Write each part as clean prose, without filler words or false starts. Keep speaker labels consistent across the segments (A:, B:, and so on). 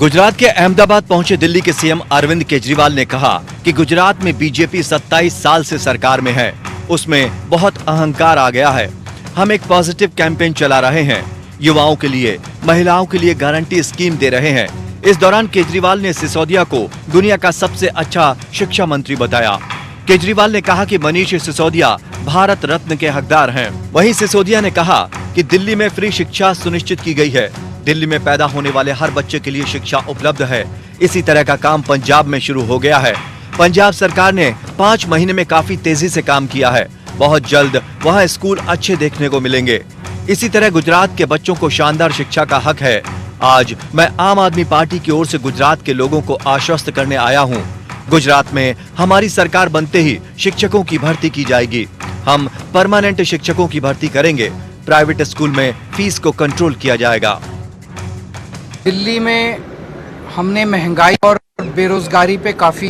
A: गुजरात के अहमदाबाद पहुंचे दिल्ली के सीएम अरविंद केजरीवाल ने कहा कि गुजरात में बीजेपी 27 साल से सरकार में है, उसमें बहुत अहंकार आ गया है। हम एक पॉजिटिव कैंपेन चला रहे हैं, युवाओं के लिए, महिलाओं के लिए गारंटी स्कीम दे रहे हैं। इस दौरान केजरीवाल ने सिसोदिया को दुनिया का सबसे अच्छा शिक्षा मंत्री बताया। केजरीवाल ने कहा कि मनीष सिसोदिया भारत रत्न के हकदार हैं। वहीं सिसोदिया ने कहा कि दिल्ली में फ्री शिक्षा सुनिश्चित की गई है। दिल्ली में पैदा होने वाले हर बच्चे के लिए शिक्षा उपलब्ध है। इसी तरह का काम पंजाब में शुरू हो गया है। पंजाब सरकार ने 5 महीने में काफी तेजी से काम किया है। बहुत जल्द वहां स्कूल अच्छे देखने को मिलेंगे। इसी तरह गुजरात के बच्चों को शानदार शिक्षा का हक है। आज मैं आम आदमी पार्टी की ओर से गुजरात के लोगों को आश्वस्त करने आया हूँ। गुजरात में हमारी सरकार बनते ही शिक्षकों की भर्ती की जाएगी। हम परमानेंट शिक्षकों की भर्ती करेंगे। प्राइवेट स्कूल में फीस को कंट्रोल किया जाएगा।
B: दिल्ली में हमने महंगाई और बेरोजगारी पे काफ़ी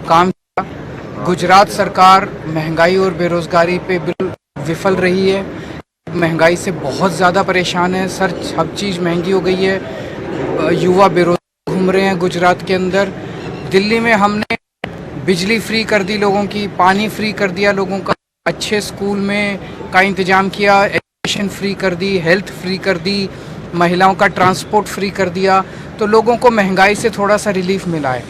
B: काम किया। गुजरात सरकार महंगाई और बेरोजगारी पे बिल्कुल विफल रही है। महंगाई से बहुत ज़्यादा परेशान है। सब चीज़ महंगी हो गई है। युवा बेरोजगार घूम रहे हैं गुजरात के अंदर। दिल्ली में हमने बिजली फ्री कर दी लोगों की, पानी फ्री कर दिया लोगों का, अच्छे स्कूल में का इंतज़ाम किया, एजुकेशन फ्री कर दी, हेल्थ फ्री कर दी, महिलाओं का ट्रांसपोर्ट फ्री कर दिया। तो लोगों को महंगाई से थोड़ा सा रिलीफ मिला है।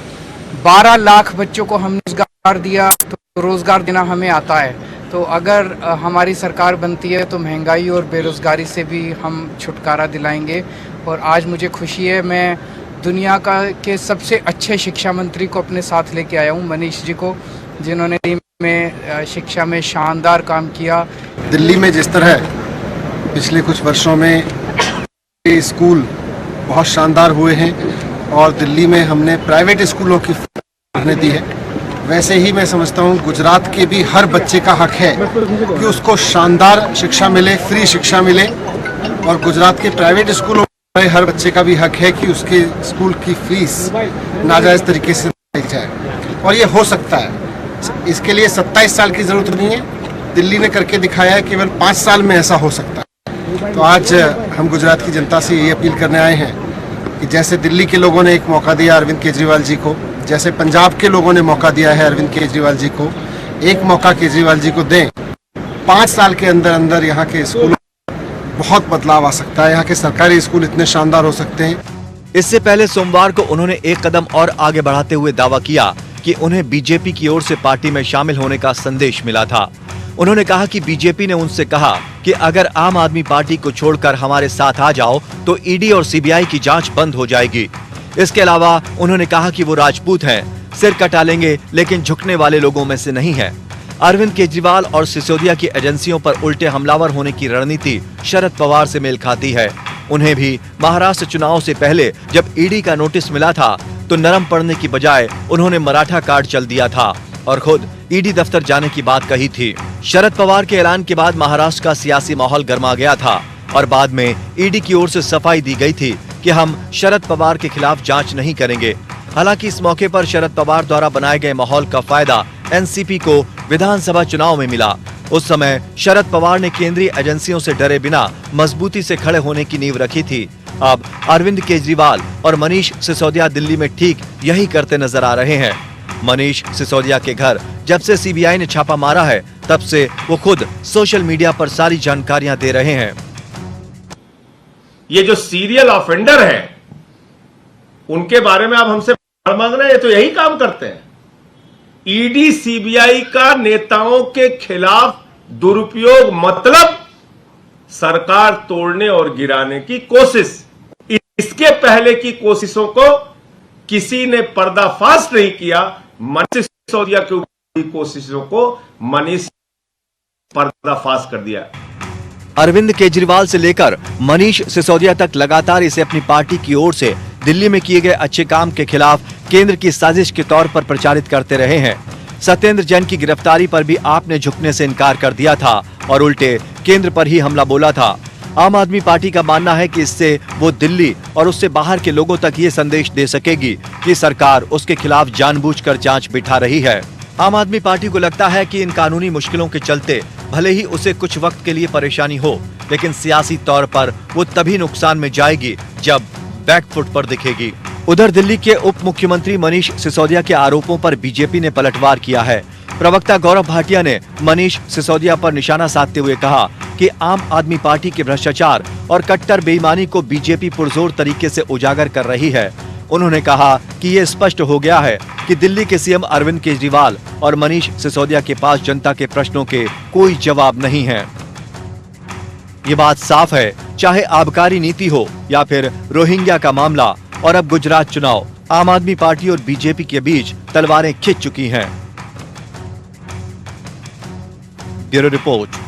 B: 12 लाख बच्चों को हमने रोजगार दिया, तो रोजगार देना हमें आता है। तो अगर हमारी सरकार बनती है तो महंगाई और बेरोजगारी से भी हम छुटकारा दिलाएंगे। और आज मुझे खुशी है, मैं दुनिया के सबसे अच्छे शिक्षा मंत्री को अपने साथ लेके आया हूँ, मनीष जी को, जिन्होंने शिक्षा में शानदार काम किया।
C: दिल्ली में जिस तरह पिछले कुछ वर्षों में स्कूल बहुत शानदार हुए हैं और दिल्ली में हमने प्राइवेट स्कूलों की पढ़ने दी है, वैसे ही मैं समझता हूँ गुजरात के भी हर बच्चे का हक है कि उसको शानदार शिक्षा मिले, फ्री शिक्षा मिले। और गुजरात के प्राइवेट स्कूलों में हर बच्चे का भी हक है कि उसके स्कूल की फीस नाजायज़ तरीके से दी जाए। और ये हो सकता है। इसके लिए 27 साल की ज़रूरत नहीं है। दिल्ली ने करके दिखाया है, केवल 5 साल में ऐसा हो सकता है। तो आज हम गुजरात की जनता से ये अपील करने आए हैं कि जैसे दिल्ली के लोगों ने एक मौका दिया अरविंद केजरीवाल जी को, जैसे पंजाब के लोगों ने मौका दिया है अरविंद केजरीवाल जी को, एक मौका केजरीवाल जी को दें। 5 साल के अंदर अंदर यहाँ के स्कूलों में बहुत बदलाव आ सकता है। यहाँ के सरकारी स्कूल इतने शानदार हो सकते हैं।
A: इससे पहले सोमवार को उन्होंने एक कदम और आगे बढ़ाते हुए दावा किया कि उन्हें बीजेपी की ओर से पार्टी में शामिल होने का संदेश मिला था। उन्होंने कहा कि बीजेपी ने उनसे कहा कि अगर आम आदमी पार्टी को छोड़कर हमारे साथ आ जाओ तो ईडी और सीबीआई की जांच बंद हो जाएगी। इसके अलावा उन्होंने कहा कि वो राजपूत हैं, सिर कटा लेंगे लेकिन झुकने वाले लोगों में से नहीं है। अरविंद केजरीवाल और सिसोदिया की एजेंसियों पर उल्टे हमलावर होने की रणनीति शरद पवार से मेल खाती है। उन्हें भी महाराष्ट्र चुनाव से पहले जब ईडी का नोटिस मिला था तो नरम पड़ने की बजाय उन्होंने मराठा कार्ड चल दिया था और खुद ईडी दफ्तर जाने की बात कही थी। शरद पवार के ऐलान के बाद महाराष्ट्र का सियासी माहौल गर्मा गया था और बाद में ईडी की ओर से सफाई दी गई थी कि हम शरद पवार के खिलाफ जांच नहीं करेंगे। हालांकि इस मौके पर शरद पवार द्वारा बनाए गए माहौल का फायदा एनसीपी को विधानसभा चुनाव में मिला। उस समय शरद पवार ने केंद्रीय एजेंसियों से डरे बिना मजबूती से खड़े होने की नींव रखी थी। अब अरविंद केजरीवाल और मनीष सिसोदिया दिल्ली में ठीक यही करते नजर आ रहे हैं। मनीष सिसोदिया के घर जब से सीबीआई ने छापा मारा है तब से वो खुद सोशल मीडिया पर सारी जानकारियां दे रहे हैं।
D: ये जो सीरियल ऑफेंडर हैं, उनके बारे में आप हमसे मांग रहे हैं, ये तो यही काम करते हैं। ईडी सीबीआई का नेताओं के खिलाफ दुरुपयोग मतलब सरकार तोड़ने और गिराने की कोशिश। इसके पहले की कोशिशों को किसी ने पर्दाफाश नहीं किया। मनीष सिसोदिया के ऊपर कोशिशों को मनीष पर्दाफाश कर दिया।
A: अरविंद केजरीवाल से लेकर मनीष सिसोदिया तक लगातार इसे अपनी पार्टी की ओर से दिल्ली में किए गए अच्छे काम के खिलाफ केंद्र की साजिश के तौर पर प्रचारित करते रहे हैं। सत्येंद्र जैन की गिरफ्तारी पर भी आपने झुकने से इनकार कर दिया था और उल्टे केंद्र पर ही हमला बोला था। आम आदमी पार्टी का मानना है कि इससे वो दिल्ली और उससे बाहर के लोगों तक ये संदेश दे सकेगी कि सरकार उसके खिलाफ जानबूझकर जांच बिठा रही है। आम आदमी पार्टी को लगता है कि इन कानूनी मुश्किलों के चलते भले ही उसे कुछ वक्त के लिए परेशानी हो, लेकिन सियासी तौर पर वो तभी नुकसान में जाएगी जब बैकफुट पर दिखेगी। उधर दिल्ली के उप मुख्यमंत्री मनीष सिसोदिया के आरोपों पर बीजेपी ने पलटवार किया है। प्रवक्ता गौरव भाटिया ने मनीष सिसोदिया पर निशाना साधते हुए कहा कि आम आदमी पार्टी के भ्रष्टाचार और कट्टर बेईमानी को बीजेपी पुरजोर तरीके से उजागर कर रही है। उन्होंने कहा कि ये स्पष्ट हो गया है कि दिल्ली के सीएम अरविंद केजरीवाल और मनीष सिसोदिया के पास जनता के प्रश्नों के कोई जवाब नहीं है। ये बात साफ है, चाहे आबकारी नीति हो या फिर रोहिंग्या का मामला और अब गुजरात चुनाव, आम आदमी पार्टी और बीजेपी के बीच तलवारें खिंच चुकी हैं। Bureau report.